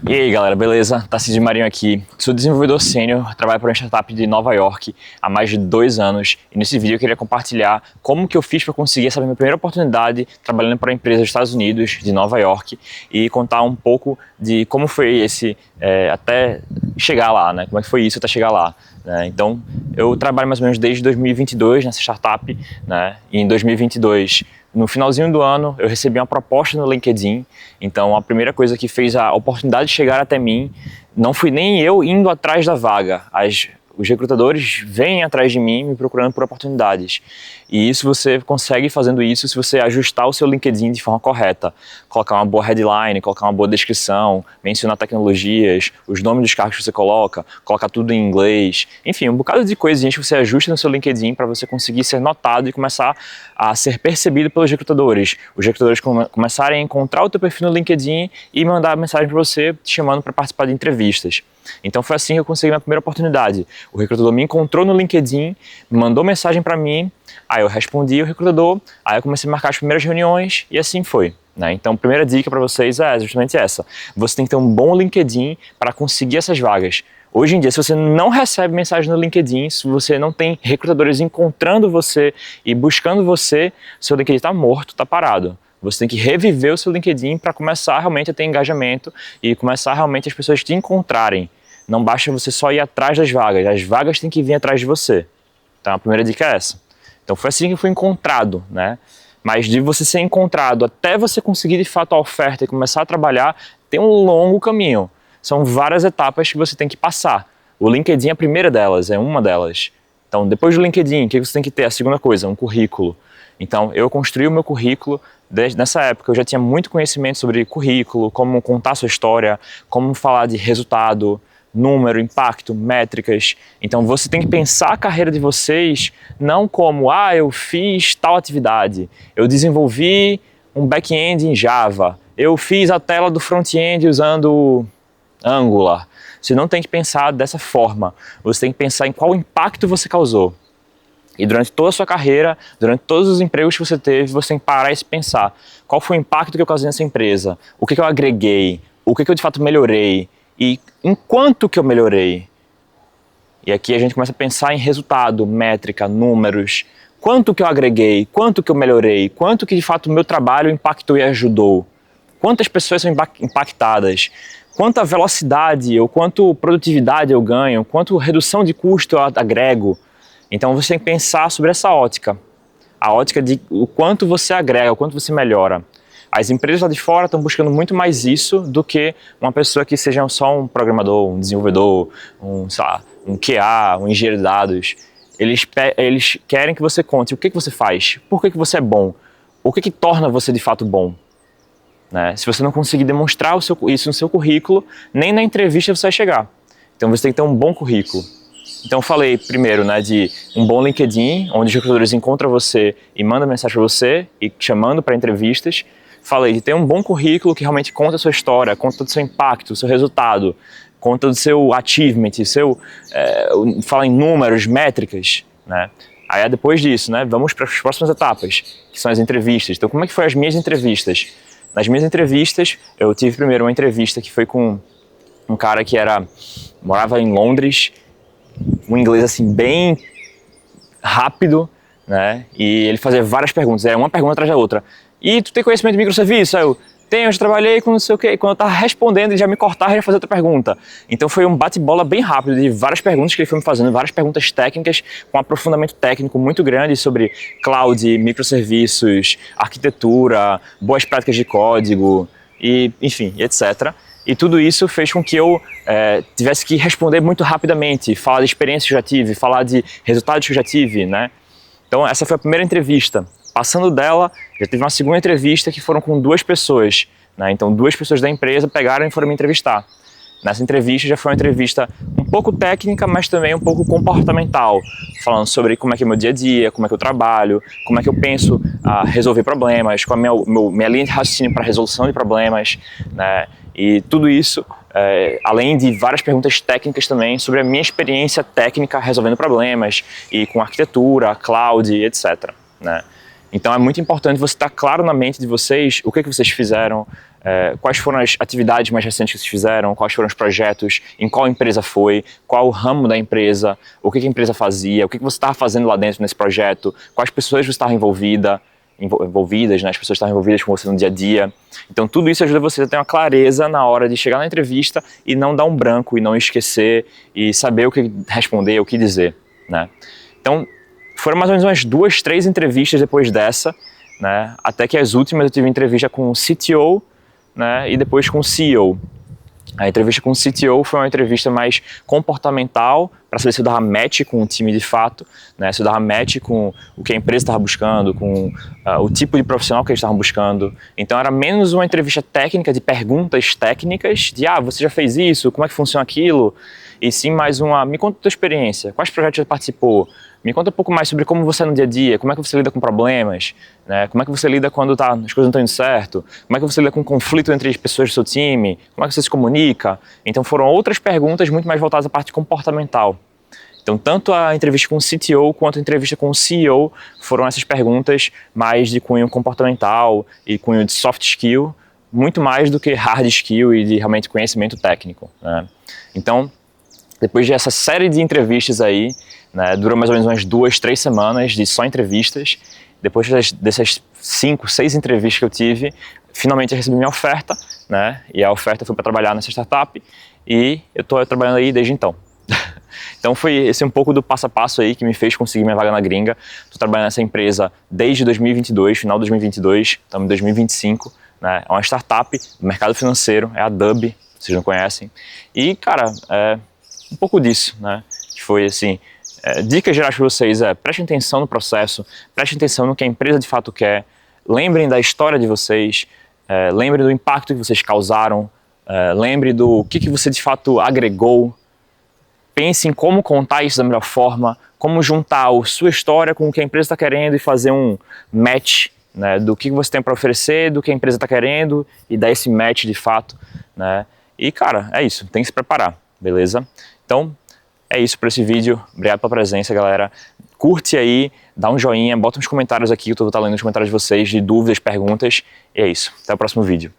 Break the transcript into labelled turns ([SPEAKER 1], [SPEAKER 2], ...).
[SPEAKER 1] E aí galera, beleza? Tarcísio Marinho aqui, sou desenvolvedor sênior, trabalho para uma startup de Nova York há mais de 2 anos e nesse vídeo eu queria compartilhar como que eu fiz para conseguir essa minha primeira oportunidade trabalhando para uma empresa dos Estados Unidos, de Nova York, e contar um pouco de como foi esse até chegar lá, né? Como é que foi isso até chegar lá. Né? Então, eu trabalho mais ou menos desde 2022 nessa startup, né? E em 2022, no finalzinho do ano, eu recebi uma proposta no LinkedIn. Então, a primeira coisa que fez a oportunidade de chegar até mim, não fui nem eu indo atrás da vaga. Os recrutadores vêm atrás de mim me procurando por oportunidades. E isso você consegue fazendo isso se você ajustar o seu LinkedIn de forma correta. Colocar uma boa headline, colocar uma boa descrição, mencionar tecnologias, os nomes dos cargos que você coloca, colocar tudo em inglês. Enfim, um bocado de coisinhas que você ajusta no seu LinkedIn para você conseguir ser notado e começar a ser percebido pelos recrutadores. Os recrutadores começarem a encontrar o teu perfil no LinkedIn e mandar mensagem para você te chamando para participar de entrevistas. Então foi assim que eu consegui minha primeira oportunidade. O recrutador me encontrou no LinkedIn, mandou mensagem para mim, aí eu respondi o recrutador, aí eu comecei a marcar as primeiras reuniões e assim foi. Né? Então a primeira dica para vocês é justamente essa. Você tem que ter um bom LinkedIn para conseguir essas vagas. Hoje em dia, se você não recebe mensagem no LinkedIn, se você não tem recrutadores encontrando você e buscando você, seu LinkedIn está morto, está parado. Você tem que reviver o seu LinkedIn para começar realmente a ter engajamento e começar realmente as pessoas te encontrarem. Não basta você só ir atrás das vagas, as vagas têm que vir atrás de você. Então a primeira dica é essa. Então foi assim que eu fui encontrado, né? Mas de você ser encontrado até você conseguir de fato a oferta e começar a trabalhar, tem um longo caminho. São várias etapas que você tem que passar. O LinkedIn é a primeira delas, é uma delas. Então depois do LinkedIn, o que você tem que ter? A segunda coisa, um currículo. Então eu construí o meu currículo. Nessa época eu já tinha muito conhecimento sobre currículo, como contar a sua história, como falar de resultado, número, impacto, métricas. Então você tem que pensar a carreira de vocês não como, eu fiz tal atividade, eu desenvolvi um back-end em Java, eu fiz a tela do front-end usando Angular. Você não tem que pensar dessa forma, você tem que pensar em qual impacto você causou. E durante toda a sua carreira, durante todos os empregos que você teve, você tem que parar e se pensar. Qual foi o impacto que eu causei nessa empresa? O que eu agreguei? O que eu de fato melhorei? E em quanto que eu melhorei? E aqui a gente começa a pensar em resultado, métrica, números. Quanto que eu agreguei? Quanto que eu melhorei? Quanto que de fato o meu trabalho impactou e ajudou? Quantas pessoas são impactadas? Quanta velocidade ou quanto produtividade eu ganho? Quanto redução de custo eu agrego? Então você tem que pensar sobre essa ótica. A ótica de o quanto você agrega, o quanto você melhora. As empresas lá de fora estão buscando muito mais isso do que uma pessoa que seja só um programador, um desenvolvedor, um QA, um engenheiro de dados. Eles querem que você conte o que você faz, por que você é bom, o que torna você de fato bom. Né? Se você não conseguir demonstrar isso no seu currículo, nem na entrevista você vai chegar. Então você tem que ter um bom currículo. Então eu falei primeiro, né, de um bom LinkedIn, onde os recrutadores encontram você e mandam mensagem para você e chamando para entrevistas. Falei de ter um bom currículo que realmente conta a sua história, conta do seu impacto, do seu resultado, conta do seu achievement, fala em números, métricas, né? Aí depois disso, né, vamos para as próximas etapas, que são as entrevistas. Então como é que foi as minhas entrevistas? Nas minhas entrevistas, eu tive primeiro uma entrevista que foi com um cara que morava em Londres, um inglês assim bem rápido, né? E ele fazia várias perguntas, era uma pergunta atrás da outra. E tu tem conhecimento de microserviço? Aí eu tenho, eu já trabalhei com não sei o quê. E quando eu tava respondendo, ele já me cortava e ia fazer outra pergunta. Então foi um bate-bola bem rápido de várias perguntas que ele foi me fazendo, várias perguntas técnicas com um aprofundamento técnico muito grande sobre cloud, microserviços, arquitetura, boas práticas de código, e enfim, etc. E tudo isso fez com que eu tivesse que responder muito rapidamente, falar de experiências que eu já tive, falar de resultados que eu já tive, né? Então essa foi a primeira entrevista. Passando dela, já teve uma segunda entrevista que foram com 2 pessoas, né? Então 2 pessoas da empresa pegaram e foram me entrevistar. Nessa entrevista já foi uma entrevista um pouco técnica, mas também um pouco comportamental, falando sobre como é que é meu dia a dia, como é que eu trabalho, como é que eu penso a resolver problemas, qual é a minha linha de raciocínio para resolução de problemas, né? E tudo isso, além de várias perguntas técnicas também sobre a minha experiência técnica resolvendo problemas e com arquitetura, cloud, etc. Né? Então é muito importante você estar claro na mente de vocês o que vocês fizeram, quais foram as atividades mais recentes que vocês fizeram, quais foram os projetos, em qual empresa foi, qual o ramo da empresa, o que a empresa fazia, o que você estava fazendo lá dentro nesse projeto, quais pessoas você estava envolvidas, né, as pessoas estavam envolvidas com você no dia a dia. Então tudo isso ajuda você a ter uma clareza na hora de chegar na entrevista e não dar um branco, e não esquecer, e saber o que responder, o que dizer, né? Então foram mais ou menos umas 2, 3 entrevistas depois dessa, né, até que as últimas eu tive entrevista com o CTO, né, e depois com o CEO. A entrevista com o CTO foi uma entrevista mais comportamental, para saber se eu dava match com o time de fato, né, se eu dava match com o que a empresa estava buscando, com o tipo de profissional que eles estavam buscando. Então era menos uma entrevista técnica, de perguntas técnicas, de você já fez isso, como é que funciona aquilo, e sim mais me conta a tua experiência, quais projetos você participou, me conta um pouco mais sobre como você é no dia a dia, como é que você lida com problemas, né? Como é que você lida quando as coisas não estão indo certo, como é que você lida com conflito entre as pessoas do seu time, como é que você se comunica. Então foram outras perguntas muito mais voltadas à parte comportamental. Então tanto a entrevista com o CTO quanto a entrevista com o CEO foram essas perguntas mais de cunho comportamental e cunho de soft skill, muito mais do que hard skill e de realmente conhecimento técnico, né? Então, depois dessa série de entrevistas aí, né, durou mais ou menos umas 2, 3 semanas de só entrevistas. Depois dessas 5, 6 entrevistas que eu tive, finalmente eu recebi minha oferta, né, e a oferta foi para trabalhar nessa startup, e eu estou trabalhando aí desde então. Então foi esse um pouco do passo a passo aí que me fez conseguir minha vaga na gringa. Estou trabalhando nessa empresa desde 2022, final de 2022, estamos em 2025, né, é uma startup do mercado financeiro, é a Dub, vocês não conhecem. E, cara, um pouco disso, né, que foi assim, dicas gerais para vocês prestem atenção no processo, prestem atenção no que a empresa de fato quer, lembrem da história de vocês, lembrem do impacto que vocês causaram, lembrem do que você de fato agregou, pense em como contar isso da melhor forma, como juntar a sua história com o que a empresa está querendo e fazer um match, né, do que você tem para oferecer, do que a empresa está querendo e dar esse match de fato, né? E cara, é isso, tem que se preparar, beleza? Então, é isso por esse vídeo. Obrigado pela presença, galera. Curte aí, dá um joinha, bota uns comentários aqui, eu vou estar lendo os comentários de vocês, de dúvidas, perguntas. E é isso. Até o próximo vídeo.